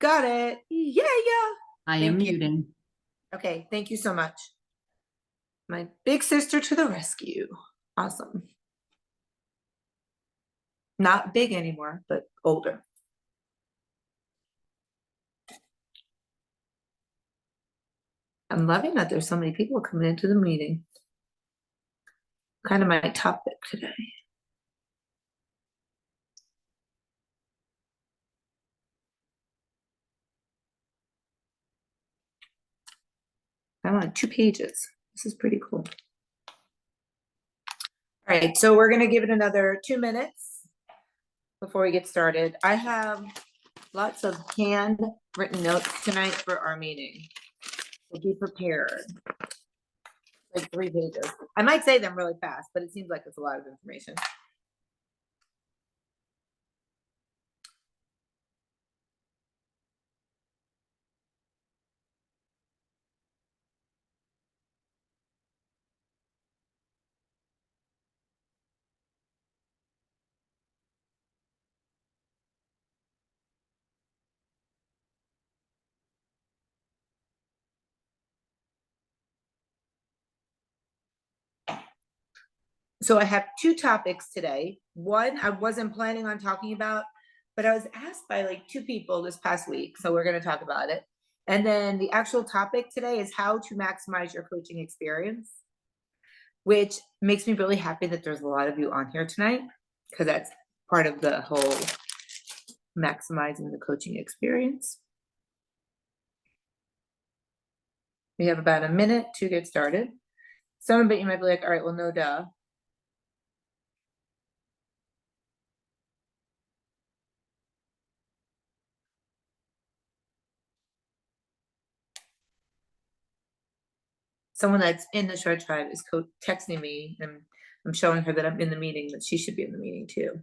Got it. Yeah. I am Thank you. muting. Okay, thank you so much. My big sister to the rescue. Awesome. Not big anymore, but older. I'm loving that there's so many people coming into the meeting. Kind of my topic today. I'm on 2 pages. This is pretty cool. All right, so we're going to give it another 2 minutes before we get started. I have lots of handwritten notes tonight for our meeting. So be prepared. Like 3 pages. I might say them really fast, but it seems like it's a lot of information. So I have 2 topics today. One I wasn't planning on talking about, but I was asked by like 2 people this past week, so we're going to talk about it. And then the actual topic today is how to maximize your coaching experience, which makes me really happy that there's a lot of you on here tonight, because that's part of the whole maximizing the coaching experience. We have about a minute to get started. Some of it you might be like, all right, well, no duh. Someone that's in the short tribe is texting me, and I'm showing her that I'm in the meeting, that she should be in the meeting too.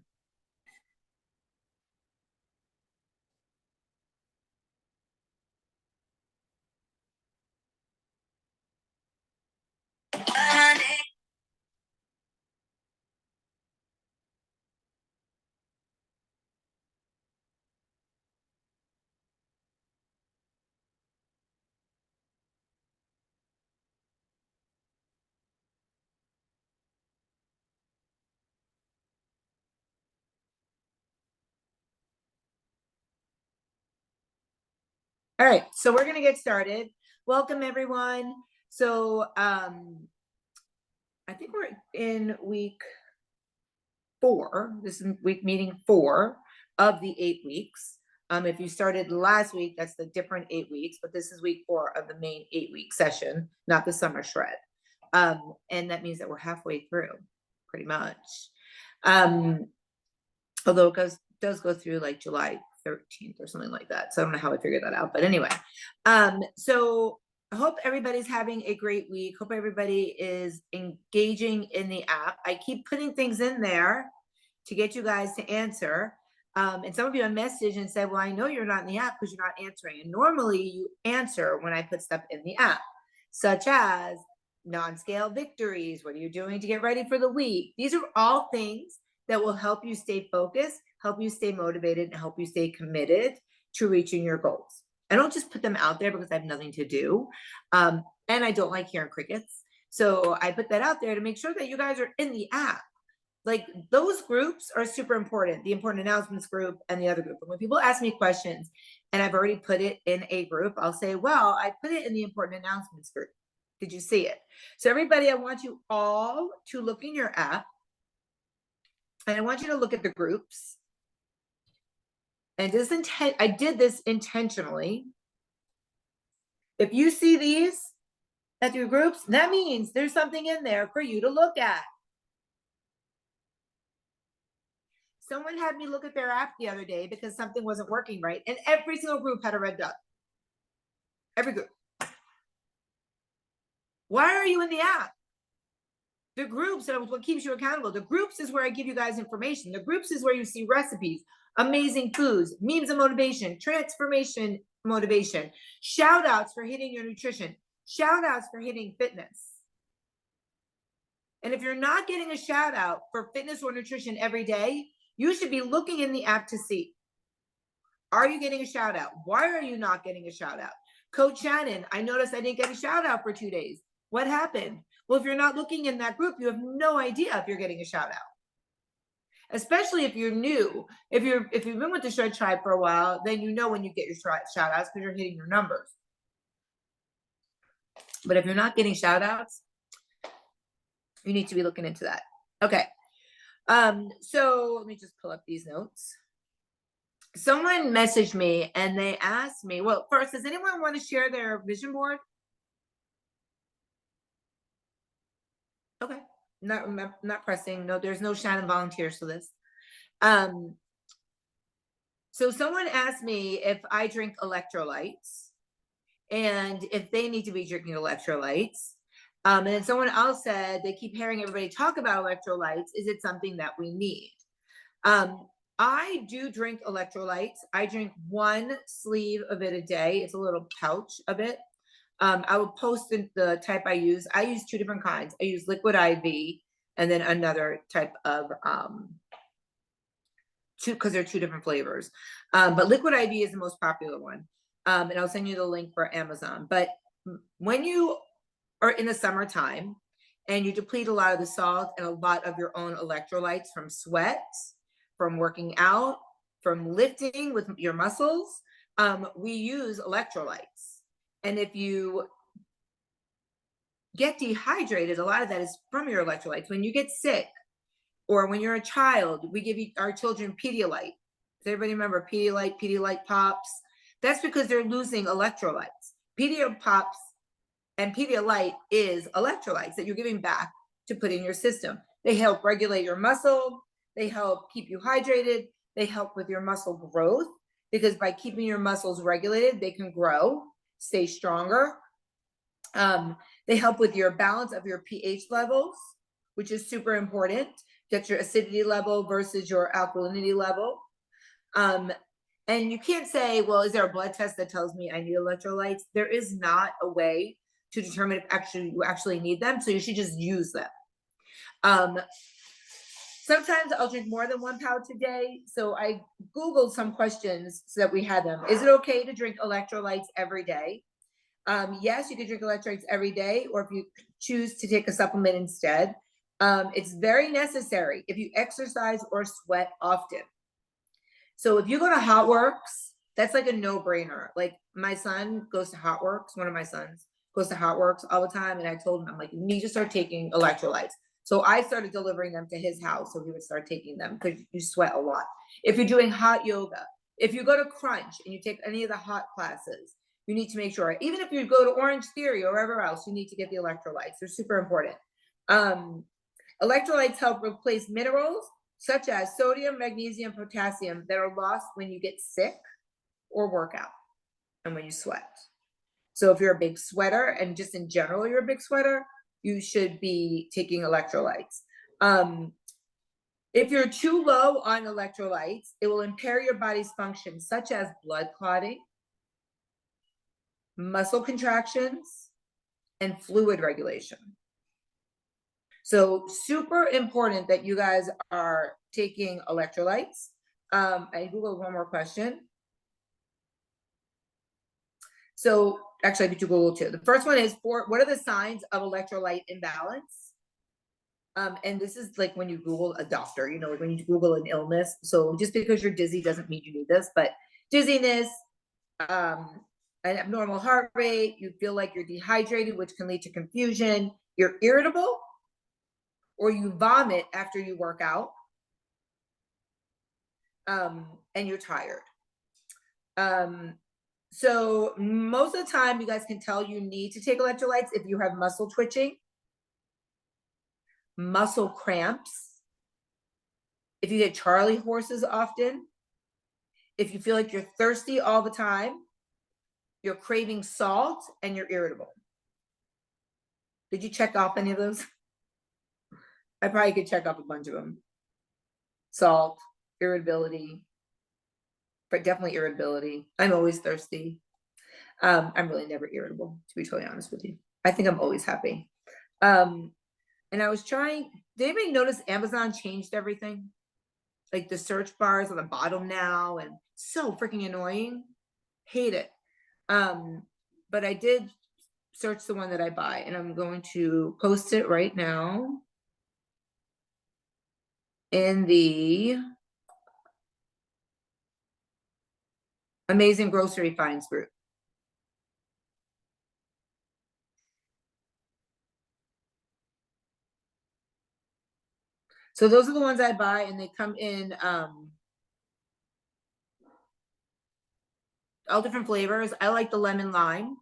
All right, so we're gonna get started. Welcome everyone. So I think we're in week 4. This is week meeting 4 of the 8 weeks. If you started last week, that's the different 8 weeks, but this is week 4 of the main 8-week session, not the summer shred. And that means that we're halfway through, pretty much. Although it does go through like July 13th or something like that. So I don't know how I figured that out, but anyway. So I hope everybody's having a great week. Hope everybody is engaging in the app. I keep putting things in there to get you guys to answer. And some of you have messaged and said, well, I know you're not in the app because you're not answering. And normally you answer when I put stuff in the app, such as non-scale victories. What are you doing to get ready for the week? These are all things that will help you stay focused, help you stay motivated, and help you stay committed to reaching your goals. I don't just put them out there because I have nothing to do. And I don't like hearing crickets. So I put that out there to make sure that you guys are in the app. Like, those groups are super important, the important announcements group and the other group. And when people ask me questions and I've already put it in a group, I'll say, well, I put it in the important announcements group. Did you see it? So everybody, I want you all to look in your app, and I want you to look at the groups. And I did this intentionally. If you see these at your groups, that means there's something in there for you to look at. Someone had me look at their app the other day because something wasn't working right, and every single group had a red dot. Every group. Why are you in the app? The groups are what keeps you accountable. The groups is where I give you guys information. The groups is where you see recipes, amazing foods, memes of motivation, transformation motivation, shout outs for hitting your nutrition, shout outs for hitting fitness. And if you're not getting a shout out for fitness or nutrition every day, you should be looking in the app to see, Are you getting a shout out? Why are you not getting a shout out? Coach Shannon, I noticed I didn't get a shout out for 2 days. What happened? Well, if you're not looking in that group, you have no idea if you're getting a shout out. Especially if you're new. If you've been with the Shred Tribe for a while, then you know when you get your shout outs because you're hitting your numbers. But if you're not getting shout outs, you need to be looking into that. Okay. So let me just pull up these notes. Someone messaged me and they asked me, well, first, does anyone want to share their vision board? Okay. Not pressing. No, there's no Shannon volunteers for this. So someone asked me if I drink electrolytes and if they need to be drinking electrolytes. And then someone else said they keep hearing everybody talk about electrolytes. Is it something that we need? I do drink electrolytes. I drink 1 sleeve of it a day. It's a little pouch of it. I will post the type I use. I use 2 different kinds. I use liquid IV and then another type of because they're 2 different flavors. But liquid IV is the most popular one. And I'll send you the link for Amazon. But when you are in the summertime and you deplete a lot of the salt and a lot of your own electrolytes from sweat, from working out, from lifting with your muscles, we use electrolytes. And if you get dehydrated, a lot of that is from your electrolytes. When you get sick or when you're a child, we give our children Pedialyte. Does everybody remember Pedialyte Pops? That's because they're losing electrolytes. Pedialyte Pops and Pedialyte is electrolytes that you're giving back to put in your system. They help regulate your muscle. They help keep you hydrated. They help with your muscle growth because by keeping your muscles regulated, they can grow, stay stronger. They help with your balance of your pH levels, which is super important. Get your acidity level versus your alkalinity level. And you can't say, well, is there a blood test that tells me I need electrolytes? There is not a way to determine if you actually need them. So you should just use them. Sometimes I'll drink more than 1 pouch a day. So I Googled some questions so that we had them. Is it okay to drink electrolytes every day? Yes, you can drink electrolytes every day, or if you choose to take a supplement instead. It's very necessary if you exercise or sweat often. So if you go to Hot Works, that's like a no-brainer. Like my son goes to Hot Works, one of my sons goes to Hot Works all the time. And I told him, I'm like, you need to start taking electrolytes. So I started delivering them to his house so he would start taking them because you sweat a lot. If you're doing hot yoga, if you go to Crunch and you take any of the hot classes, you need to make sure, even if you go to Orange Theory or wherever else, you need to get the electrolytes. They're super important. Electrolytes help replace minerals such as sodium, magnesium, potassium that are lost when you get sick or work out and when you sweat. So if you're a big sweater and just in general, you're a big sweater, you should be taking electrolytes. If you're too low on electrolytes, it will impair your body's function, such as blood clotting, muscle contractions, and fluid regulation. So super important that you guys are taking electrolytes. I Googled one more question. So actually I did Google 2. The first one is, what are the signs of electrolyte imbalance? And this is like when you Google a doctor, you know, like when you Google an illness. So just because you're dizzy doesn't mean you need this, but dizziness, an abnormal heart rate, you feel like you're dehydrated, which can lead to confusion, you're irritable, or you vomit after you work out, and you're tired. So most of the time you guys can tell you need to take electrolytes if you have muscle twitching, muscle cramps, if you get Charlie horses often, if you feel like you're thirsty all the time, you're craving salt, and you're irritable. Did you check off any of those? I probably could check off a bunch of them. Salt, irritability, but definitely irritability. I'm always thirsty. I'm really never irritable, to be totally honest with you. I think I'm always happy. And I was trying, did anybody notice Amazon changed everything? like the search bars on the bottom now, and so freaking annoying. Hate it. But I did search the one that I buy, and I'm going to post it right now in the Amazing Grocery Finds group. So those are the ones I buy, and they come in all different flavors. I like the lemon lime.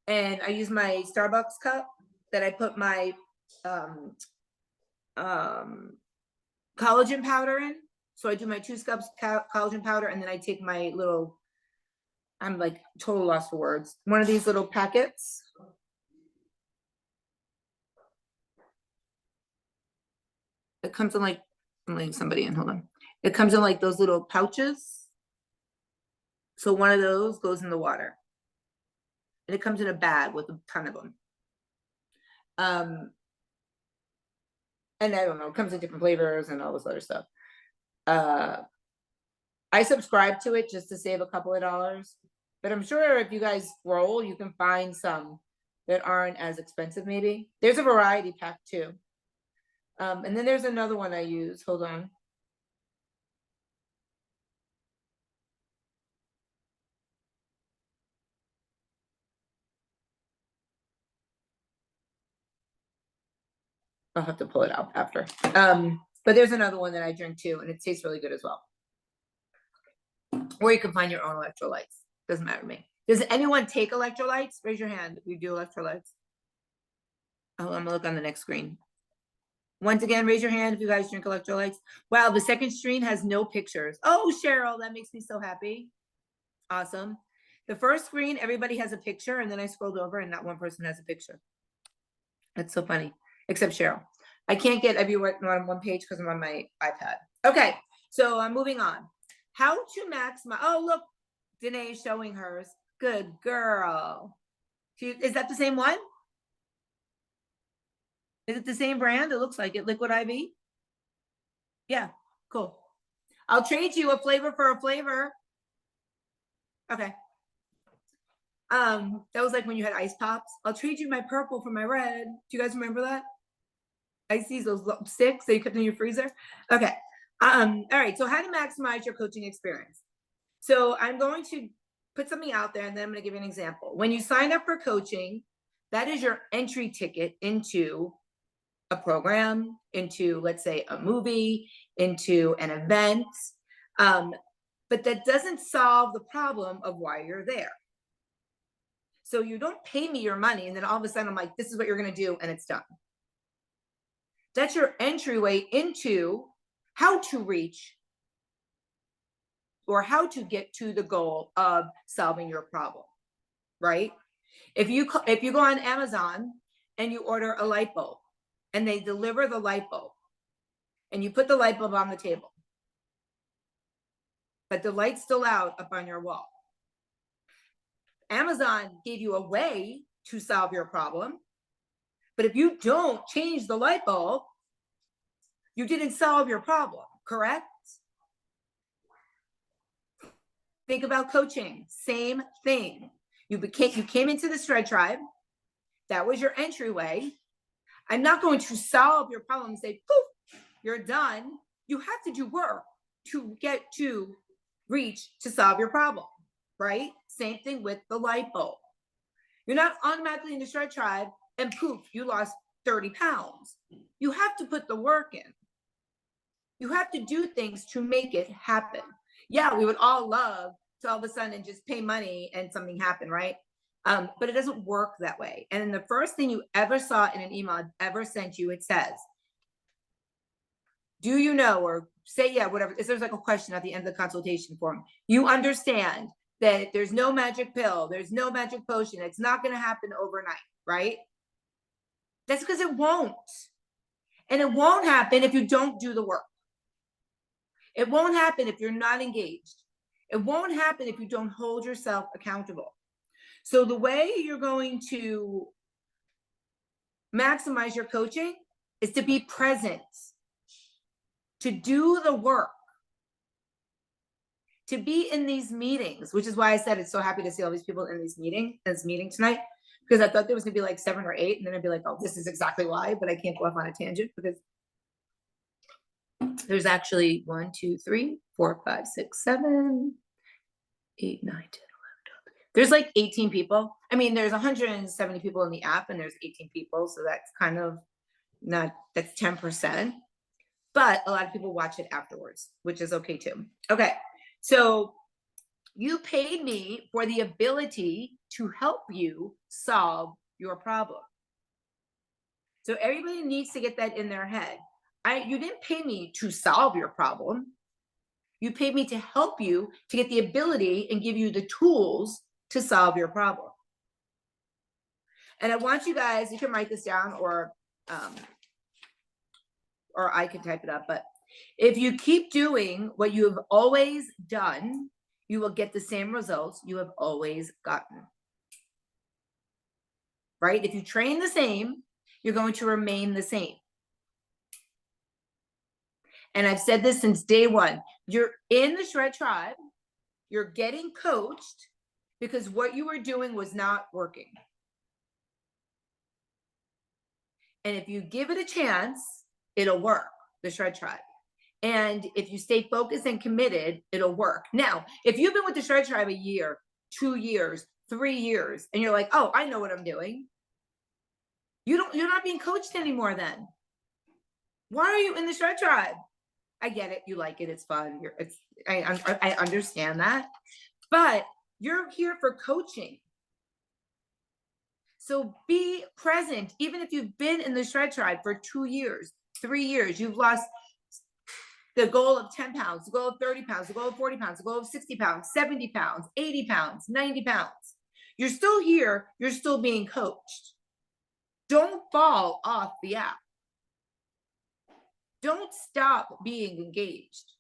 And I use my Starbucks cup that I put my collagen powder in. So I do my 2 scoops collagen powder, and then I take my little, I'm like total lost for words, one of these little packets. It comes in like, I'm letting somebody in, hold on. It comes in like those little pouches. So one of those goes in the water. And it comes in a bag with a ton of them. And I don't know, it comes in different flavors and all this other stuff. I subscribe to it just to save a couple of dollars, but I'm sure if you guys scroll, you can find some that aren't as expensive. Maybe there's a variety pack too. And then there's another one I use. Hold on. I'll have to pull it out after. But there's another one that I drink too, and it tastes really good as well. Or you can find your own electrolytes. Doesn't matter to me. Does anyone take electrolytes? Raise your hand if you do electrolytes. Oh, I'm gonna look on the next screen. Once again, raise your hand if you guys drink electrolytes. Wow, the second screen has no pictures. Oh, Cheryl, that makes me so happy. Awesome. The first screen, everybody has a picture, and then I scrolled over and not one person has a picture. That's so funny, except Cheryl. I can't get everyone on one page because I'm on my iPad. Okay, so I'm moving on. How to maximize, oh, look, Danae is showing hers. Good girl. Is that the same one? Is it the same brand? It looks like it, Liquid IV. Yeah, cool. I'll trade you a flavor for a flavor. Okay. That was like when you had ice pops. I'll trade you my purple for my red. Do you guys remember that? Ices, those sticks that you kept in your freezer. Okay. All right. So how to maximize your coaching experience. So I'm going to put something out there, and then I'm going to give you an example. When you sign up for coaching, that is your entry ticket into a program, into, let's say, a movie, into an event. But that doesn't solve the problem of why you're there. So you don't pay me your money, and then all of a sudden I'm like, this is what you're going to do, and it's done. That's your entryway into how to reach or how to get to the goal of solving your problem, right? If you go on Amazon and you order a light bulb, and they deliver the light bulb, and you put the light bulb on the table, but the light's still out up on your wall. Amazon gave you a way to solve your problem, but if you don't change the light bulb, you didn't solve your problem, correct? Think about coaching, same thing. You came into the Shred Tribe. That was your entryway. I'm not going to solve your problem and say, poof, you're done. You have to do work to get to reach to solve your problem, right? Same thing with the light bulb. You're not automatically in the Shred Tribe and poof, you lost 30 pounds. You have to put the work in. You have to do things to make it happen. Yeah, we would all love to all of a sudden just pay money and something happen, right? But it doesn't work that way. And the first thing you ever saw in an email I've ever sent you, it says, do you know, or say, yeah, whatever. There's like a question at the end of the consultation form. You understand that there's no magic pill, there's no magic potion. It's not going to happen overnight, right? That's because it won't. And it won't happen if you don't do the work. It won't happen if you're not engaged. It won't happen if you don't hold yourself accountable. So the way you're going to maximize your coaching is to be present. to do the work, to be in these meetings, which is why I said it's so happy to see all these people in this meeting tonight, because I thought there was gonna be like 7 or 8, and then I'd be like, oh, this is exactly why, but I can't go off on a tangent because there's actually 1, 2, 3, 4, 5, 6, 7, 8, 9, 10, 11, 12. There's like 18 people. I mean, there's 170 people in the app and there's 18 people. So that's kind of not, that's 10%. But a lot of people watch it afterwards, which is okay too. Okay, so you paid me for the ability to help you solve your problem. So everybody needs to get that in their head. You didn't pay me to solve your problem. You paid me to help you to get the ability and give you the tools to solve your problem. And I want you guys, you can write this down or I can type it up, but if you keep doing what you have always done, you will get the same results you have always gotten. Right? If you train the same, you're going to remain the same. And I've said this since day one. You're in the Shred Tribe. You're getting coached because what you were doing was not working. And if you give it a chance, it'll work, the Shred Tribe. And if you stay focused and committed, it'll work. Now, if you've been with the Shred Tribe a year, 2 years, 3 years, and you're like, oh, I know what I'm doing. You're not being coached anymore then. Why are you in the Shred Tribe? I get it. You like it. It's fun. I understand that. But you're here for coaching. So be present. Even if you've been in the Shred Tribe for 2 years, 3 years, you've lost the goal of 10 pounds, the goal of 30 pounds, the goal of 40 pounds, the goal of 60 pounds, 70 pounds, 80 pounds, 90 pounds. You're still here. You're still being coached. Don't fall off the app. Don't stop being engaged.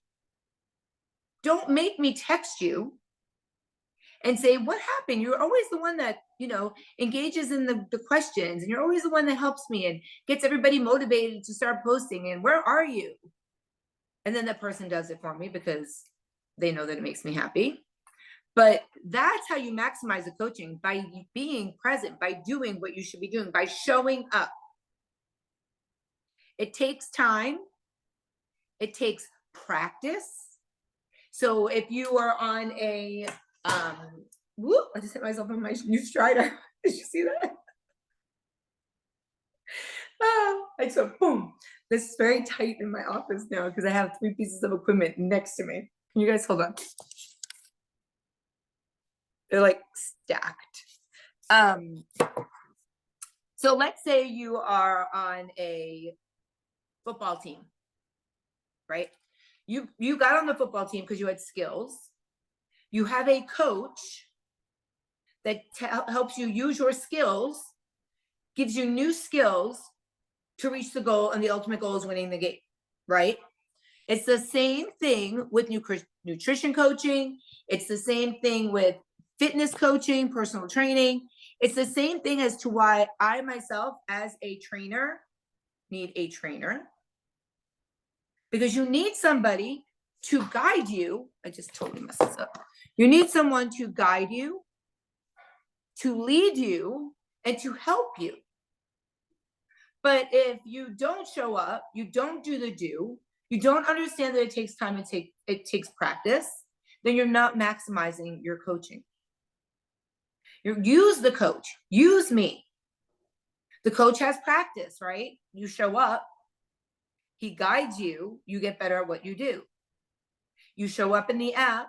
Don't make me text you and say, what happened? You're always the one that, engages in the questions, and you're always the one that helps me and gets everybody motivated to start posting. And where are you? And then that person does it for me because they know that it makes me happy. But that's how you maximize the coaching, by being present, by doing what you should be doing, by showing up. It takes time. It takes practice. So if you are on a, whoop, I just hit myself on my new strider. Did you see that? I said, boom. This is very tight in my office now because I have 3 pieces of equipment next to me. Can you guys hold on? They're like stacked. So let's say you are on a football team, right? You got on the football team because you had skills. You have a coach that helps you use your skills, gives you new skills to reach the goal, and the ultimate goal is winning the game, right? It's the same thing with nutrition coaching. It's the same thing with fitness coaching, personal training. It's the same thing as to why I myself, as a trainer, need a trainer. Because you need somebody to guide you. I just totally messed this up. You need someone to guide you, to lead you, and to help you. But if you don't show up, you don't do the do, you don't understand that it takes time and it takes practice, then you're not maximizing your coaching. Use the coach. Use me. The coach has practice, right? You show up. He guides you. You get better at what you do. You show up in the app.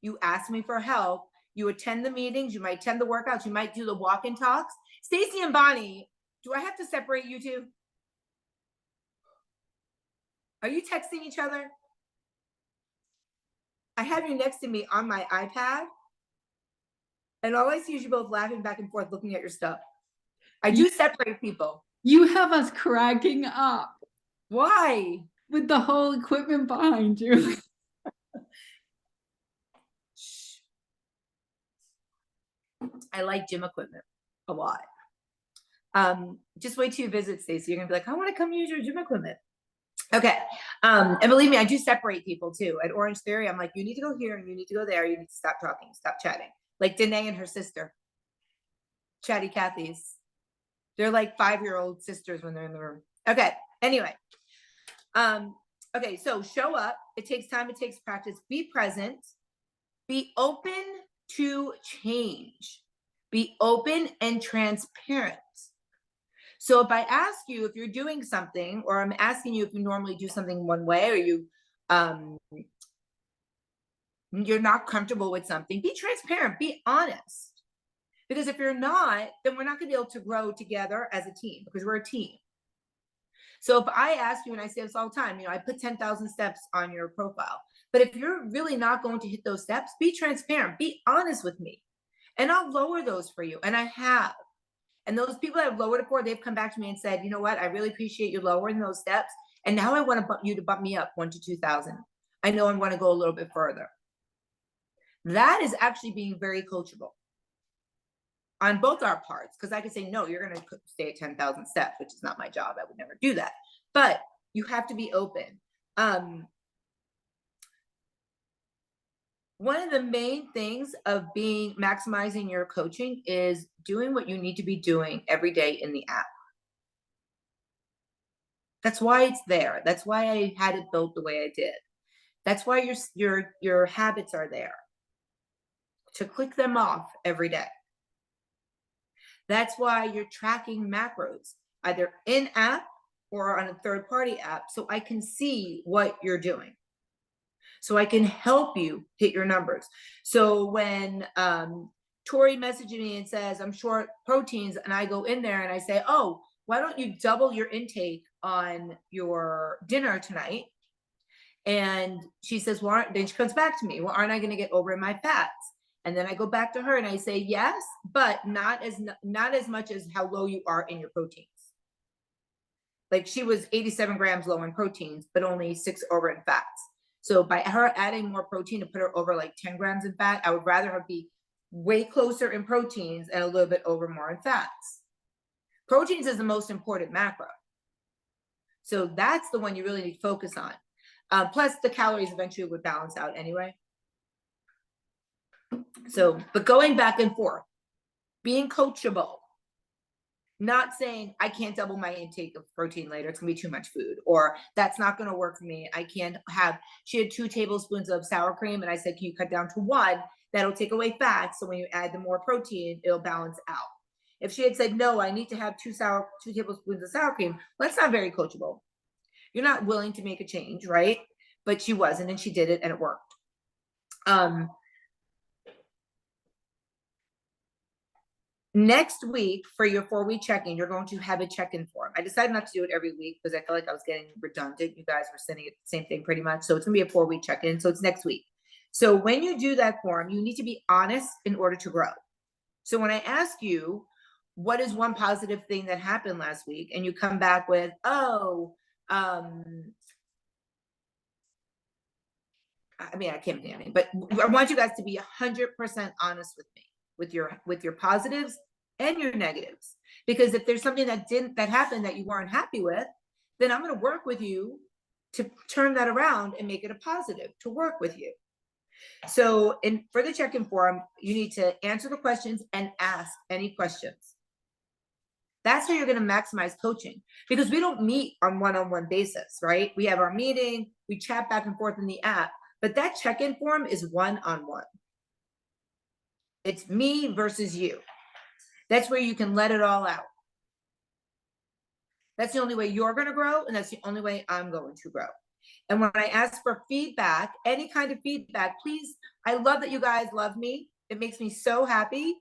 You ask me for help. You attend the meetings. You might attend the workouts. You might do the walk and talks. Stacy and Bonnie, do I have to separate you two? Are you texting each other? I have you next to me on my iPad. And all I see is you both laughing back and forth, looking at your stuff. I do separate people. You have us cracking up. Why? With the whole equipment behind you. I like gym equipment a lot. Just wait till you visit, Stacey. You're gonna be like, I want to come use your gym equipment. Okay. And believe me, I do separate people too. At Orange Theory, I'm like, you need to go here and you need to go there. You need to stop talking, stop chatting. Like Danae and her sister, Chatty Cathy's. They're like 5-year-old sisters when they're in the room. Okay. Anyway. Okay, so show up. It takes time, it takes practice. Be present. Be open to change. Be open and transparent. So if I ask you if you're doing something, or I'm asking you if you normally do something one way, or you're not comfortable with something, be transparent, be honest. Because if you're not, then we're not going to be able to grow together as a team, because we're a team. So if I ask you, and I say this all the time, I put 10,000 steps on your profile, but if you're really not going to hit those steps, be transparent, be honest with me, and I'll lower those for you. And I have. And those people that have lowered it for, they've come back to me and said, you know what, I really appreciate you lowering those steps. And now I want you to bump me up 1 to 2,000. I know I want to go a little bit further. That is actually being very coachable on both our parts, because I could say, no, you're going to stay at 10,000 steps, which is not my job. I would never do that. But you have to be open. One of the main things of maximizing your coaching is doing what you need to be doing every day in the app. That's why it's there. That's why I had it built the way I did. That's why your habits are there, to click them off every day. That's why you're tracking macros, either in app or on a third-party app, so I can see what you're doing, so I can help you hit your numbers. So when Tori messages me and says, I'm short proteins, and I go in there and I say, oh, why don't you double your intake on your dinner tonight? And she says, well, then she comes back to me, well, aren't I going to get over in my fats? And then I go back to her and I say, yes, but not as much as how low you are in your proteins. Like she was 87 grams low in proteins, but only 6 over in fats. So by her adding more protein to put her over like 10 grams in fat, I would rather her be way closer in proteins and a little bit over more in fats. Proteins is the most important macro. So that's the one you really need to focus on. Plus the calories eventually would balance out anyway. So, but going back and forth, being coachable, not saying I can't double my intake of protein later, it's gonna be too much food, or that's not gonna work for me. I can't have, she had 2 tablespoons of sour cream and I said, can you cut down to 1? That'll take away fat. So when you add the more protein, it'll balance out. If she had said, no, I need to have 2 tablespoons of sour cream, well, that's not very coachable. You're not willing to make a change, right? But she wasn't, and she did it and it worked. Next week for your 4-week check-in, you're going to have a check-in form. I decided not to do it every week because I felt like I was getting redundant. You guys were sending it the same thing pretty much. So it's gonna be a 4-week check-in. So it's next week. So when you do that form, you need to be honest in order to grow. So when I ask you, what is one positive thing that happened last week? And you come back with, oh, I mean, I can't think of anything, but I want you guys to be 100% honest with me, with your positives and your negatives. Because if there's something that happened that you weren't happy with, then I'm going to work with you to turn that around and make it a positive, to work with you. So for the check-in form, you need to answer the questions and ask any questions. That's how you're going to maximize coaching, because we don't meet on one-on-one basis, right? We have our meeting, we chat back and forth in the app, but that check-in form is one-on-one. It's me versus you. That's where you can let it all out. That's the only way you're going to grow, and that's the only way I'm going to grow. And when I ask for feedback, any kind of feedback, please, I love that you guys love me. It makes me so happy.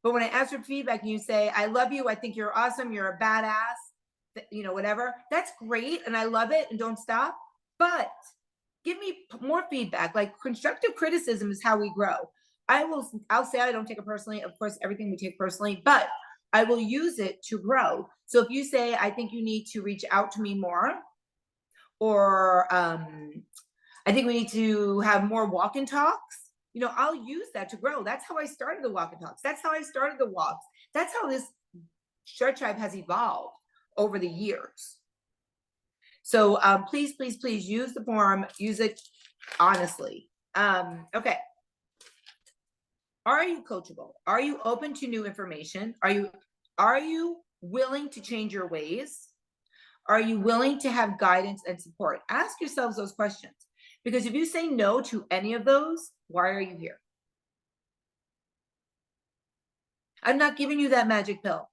But when I ask for feedback and you say, I love you, I think you're awesome, you're a badass, whatever, that's great. And I love it, and don't stop. But give me more feedback. Like, constructive criticism is how we grow. I'll say I don't take it personally. Of course, everything we take personally, but I will use it to grow. So if you say, I think you need to reach out to me more, or I think we need to have more walk and talks, I'll use that to grow. That's how I started the walk and talks. That's how I started the walks. That's how this Shred Tribe has evolved over the years. So please, please, please use the form, use it honestly. Okay. Are you coachable? Are you open to new information? Are you willing to change your ways? Are you willing to have guidance and support? Ask yourselves those questions, because if you say no to any of those, why are you here? I'm not giving you that magic pill.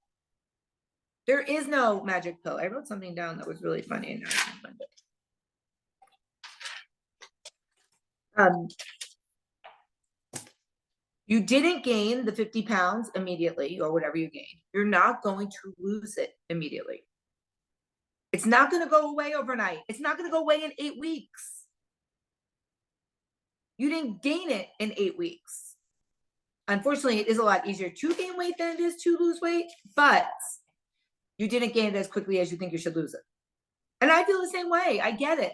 There is no magic pill. I wrote something down that was really funny and I can't find it. You didn't gain the 50 pounds immediately, or whatever you gained. You're not going to lose it immediately. It's not going to go away overnight. It's not going to go away in 8 weeks. You didn't gain it in 8 weeks. Unfortunately, it is a lot easier to gain weight than it is to lose weight, but you didn't gain it as quickly as you think you should lose it. And I feel the same way. I get it.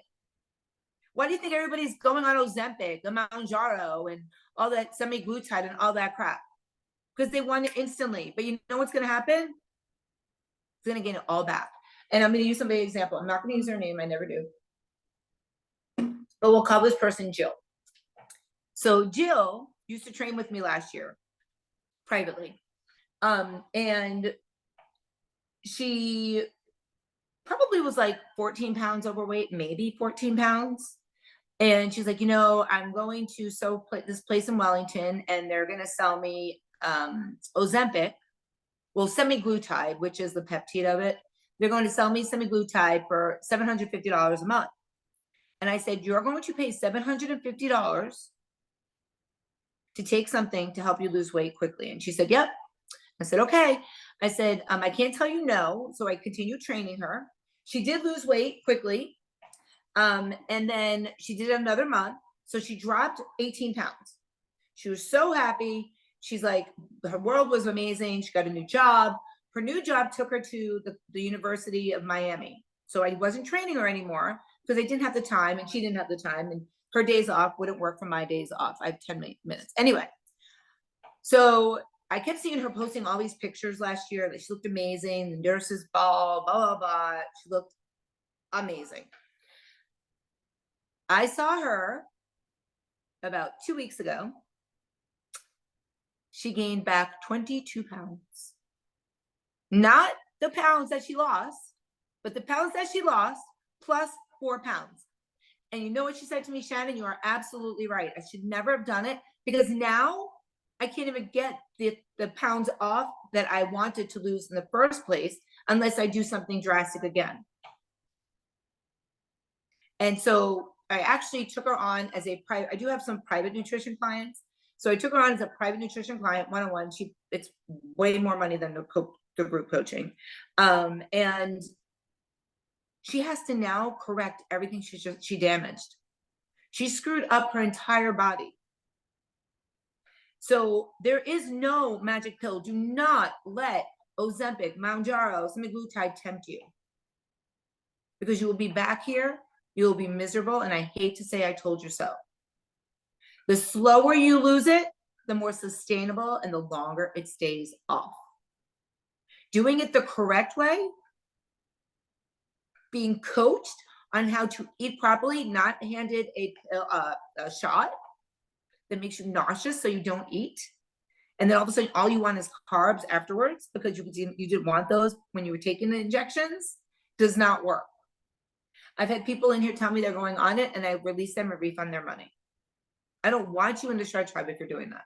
Why do you think everybody's going on Ozempic, the Mounjaro, and all that semaglutide and all that crap? Because they want it instantly. But you know what's going to happen? It's going to gain it all back. And I'm going to use somebody's example. I'm not going to use their name. I never do. But we'll call this person Jill. So Jill used to train with me last year privately. And she probably was like 14 pounds overweight, maybe 14 pounds. And she's like, you know, I'm going to this place in Wellington, and they're going to sell me Ozempic, well, semaglutide, which is the peptide of it. They're going to sell me semaglutide for $750 a month. And I said, you're going to pay $750 to take something to help you lose weight quickly. And she said, yep. I said, okay. I said, I can't tell you no. So I continued training her. She did lose weight quickly. And then she did another month. So she dropped 18 pounds. She was so happy. She's like, her world was amazing. She got a new job. Her new job took her to the University of Miami. So I wasn't training her anymore because I didn't have the time, and she didn't have the time, and her days off wouldn't work for my days off. I have 10 minutes. Anyway, so I kept seeing her posting all these pictures last year that she looked amazing. The nurse's ball, blah, blah, blah. She looked amazing. I saw her about 2 weeks ago. She gained back 22 pounds. Not the pounds that she lost, but the pounds that she lost plus 4 pounds. And you know what she said to me, Shannon? You are absolutely right. I should never have done it, because now I can't even get the pounds off that I wanted to lose in the first place unless I do something drastic again. And so I actually took her on as a private, I do have some private nutrition clients. So I took her on as a private nutrition client, one-on-one. It's way more money than the group coaching. And she has to now correct everything she damaged. She screwed up her entire body. So there is no magic pill. Do not let Ozempic, Mounjaro, semaglutide tempt you, because you will be back here. You will be miserable. And I hate to say I told you so. The slower you lose it, the more sustainable and the longer it stays off. Doing it the correct way, being coached on how to eat properly, not handed a shot that makes you nauseous so you don't eat. And then all of a sudden, all you want is carbs afterwards because you didn't want those when you were taking the injections, does not work. I've had people in here tell me they're going on it, and I release them and refund their money. I don't want you in the Shred Tribe if you're doing that.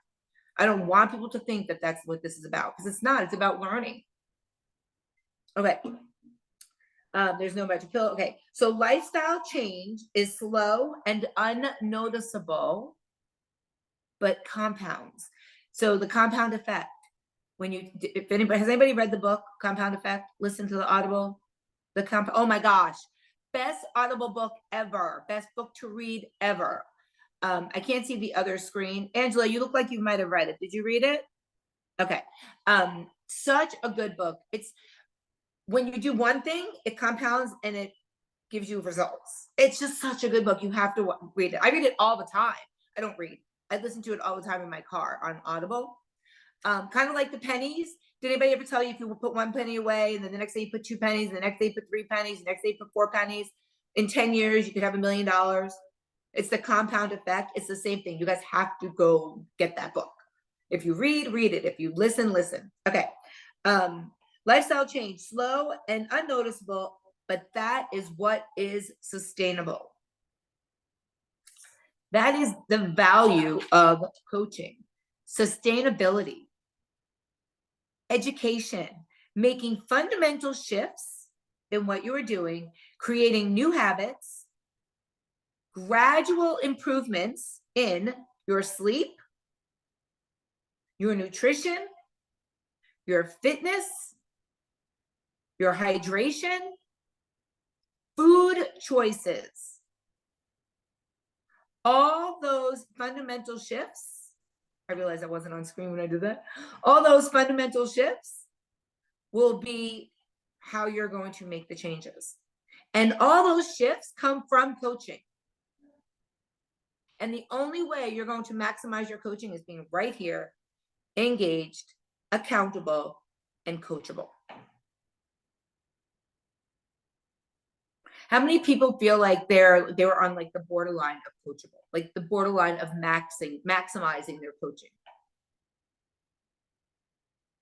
I don't want people to think that that's what this is about, because it's not. It's about learning. Okay. There's no magic pill. Okay. So lifestyle change is slow and unnoticeable, but compounds. So the compound effect, if anybody, has anybody read the book, Compound Effect? Listen to the Audible, oh my gosh, best Audible book ever, best book to read ever. I can't see the other screen. Angela, you look like you might have read it. Did you read it? Okay. Such a good book. It's when you do one thing, it compounds and it gives you results. It's just such a good book. You have to read it. I read it all the time. I don't read. I listen to it all the time in my car on Audible. Kind of like the pennies. Did anybody ever tell you if you put 1 penny away and then the next day you put 2 pennies, and the next day you put 3 pennies, the next day you put 4 pennies? in 10 years, you could have $1 million. It's the compound effect. It's the same thing. You guys have to go get that book. If you read, read it. If you listen, listen. Okay. Lifestyle change, slow and unnoticeable, but that is what is sustainable. That is the value of coaching. Sustainability, education, making fundamental shifts in what you are doing, creating new habits, gradual improvements in your sleep, your nutrition, your fitness, your hydration, food choices. All those fundamental shifts, I realized I wasn't on screen when I did that. All those fundamental shifts will be how you're going to make the changes. And all those shifts come from coaching. And the only way you're going to maximize your coaching is being right here, engaged, accountable, and coachable. How many people feel like they were on like the borderline of coachable, like the borderline of maximizing their coaching?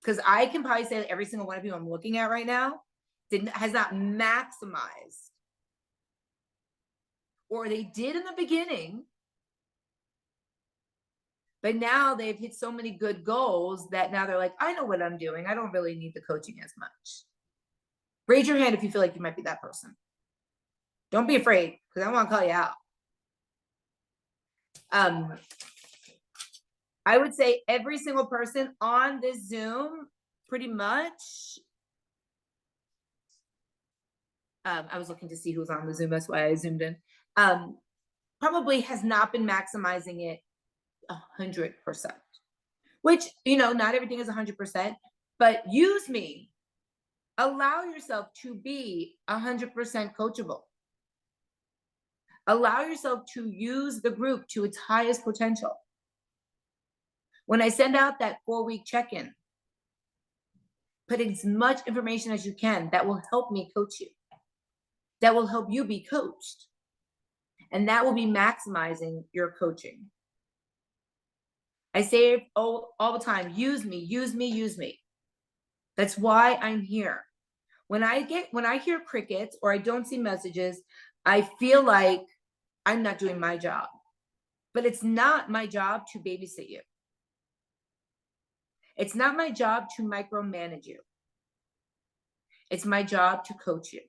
Because I can probably say that every single one of you I'm looking at right now has not maximized, or they did in the beginning, but now they've hit so many good goals that now they're like, I know what I'm doing. I don't really need the coaching as much. Raise your hand if you feel like you might be that person. Don't be afraid, because I want to call you out. I would say every single person on this Zoom, pretty much. I was looking to see who was on the Zoom. That's why I zoomed in. Probably has not been maximizing it 100%, which, you know, not everything is 100%, but use me. Allow yourself to be 100% coachable. Allow yourself to use the group to its highest potential. When I send out that 4-week check-in, put as much information as you can that will help me coach you, that will help you be coached, and that will be maximizing your coaching. I say it all the time, use me, use me, use me. That's why I'm here. When I hear crickets or I don't see messages, I feel like I'm not doing my job. But it's not my job to babysit you. It's not my job to micromanage you. It's my job to coach you,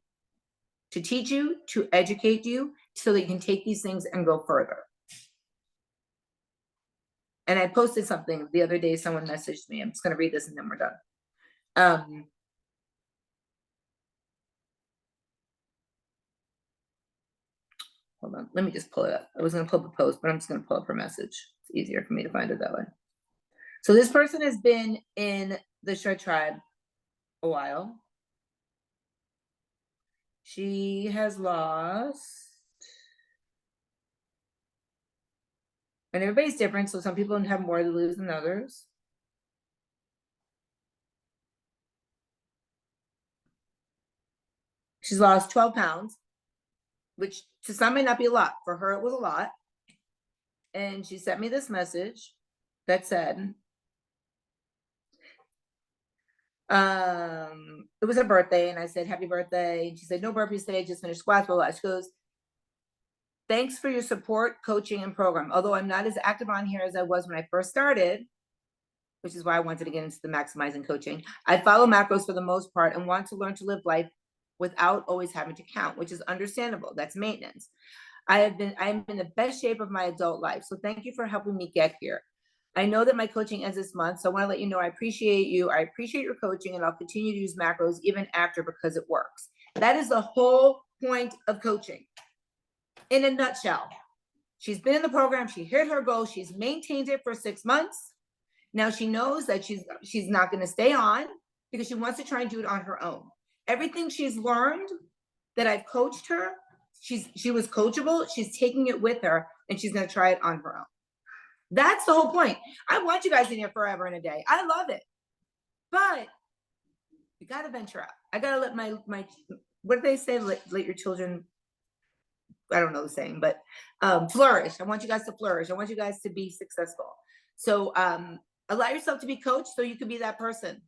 to teach you, to educate you, so that you can take these things and go further. And I posted something the other day, someone messaged me. I'm just going to read this and then we're done. Hold on, let me just pull it up. I was going to pull up the post, but I'm just going to pull up her message. It's easier for me to find it that way. So this person has been in the Shred Tribe a while. She has lost, and everybody's different, so some people have more to lose than others. She's lost 12 pounds, which to some may not be a lot. For her, it was a lot. And she sent me this message that said, it was her birthday, and I said, happy birthday. And she said, no birthday today, just finished squats, blah, blah. She goes, thanks for your support, coaching, and program. Although I'm not as active on here as I was when I first started, which is why I wanted to get into the maximizing coaching. I follow macros for the most part and want to learn to live life without always having to count, which is understandable. That's maintenance. I'm in the best shape of my adult life. So thank you for helping me get here. I know that my coaching ends this month, so I want to let you know I appreciate you. I appreciate your coaching, and I'll continue to use macros even after because it works. That is the whole point of coaching. In a nutshell, she's been in the program. She hit her goal. She's maintained it for 6 months. Now she knows that she's not going to stay on because she wants to try and do it on her own. Everything she's learned that I've coached her, she was coachable. She's taking it with her, and she's going to try it on her own. That's the whole point. I want you guys in here forever and a day. I love it. But you got to venture out. I got to let my what do they say? Let your children I don't know the saying, but flourish. I want you guys to flourish. I want you guys to be successful. So allow yourself to be coached so you can be that person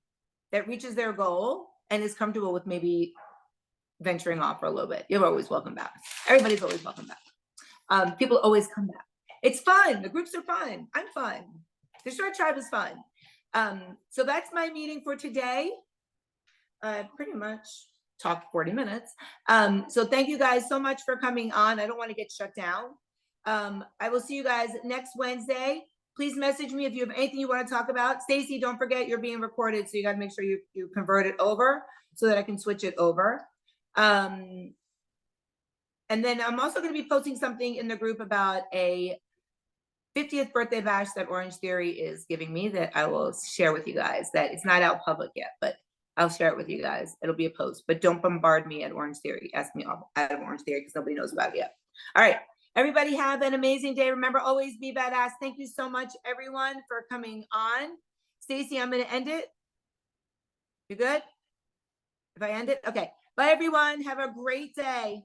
that reaches their goal and is comfortable with maybe venturing off for a little bit. You're always welcome back. Everybody's always welcome back. People always come back. It's fun. The groups are fun. I'm fun. The short tribe is fun. So that's my meeting for today. Pretty much talked 40 minutes. So thank you guys so much for coming on. I don't want to get shut down. I will see you guys next Wednesday. Please message me if you have anything you want to talk about. Stacy, don't forget you're being recorded, so you got to make sure you convert it over so that I can switch it over. And then I'm also going to be posting something in the group about a 50th birthday bash that Orange Theory is giving me that I will share with you guys. That it's not out public yet, but I'll share it with you guys. It'll be a post, but don't bombard me at Orange Theory. Ask me out of Orange Theory because nobody knows about it yet. All right. Everybody have an amazing day. Remember, always be badass. Thank you so much, everyone, for coming on. Stacy, I'm going to end it. You good? If I end it? Okay. Bye, everyone. Have a great day.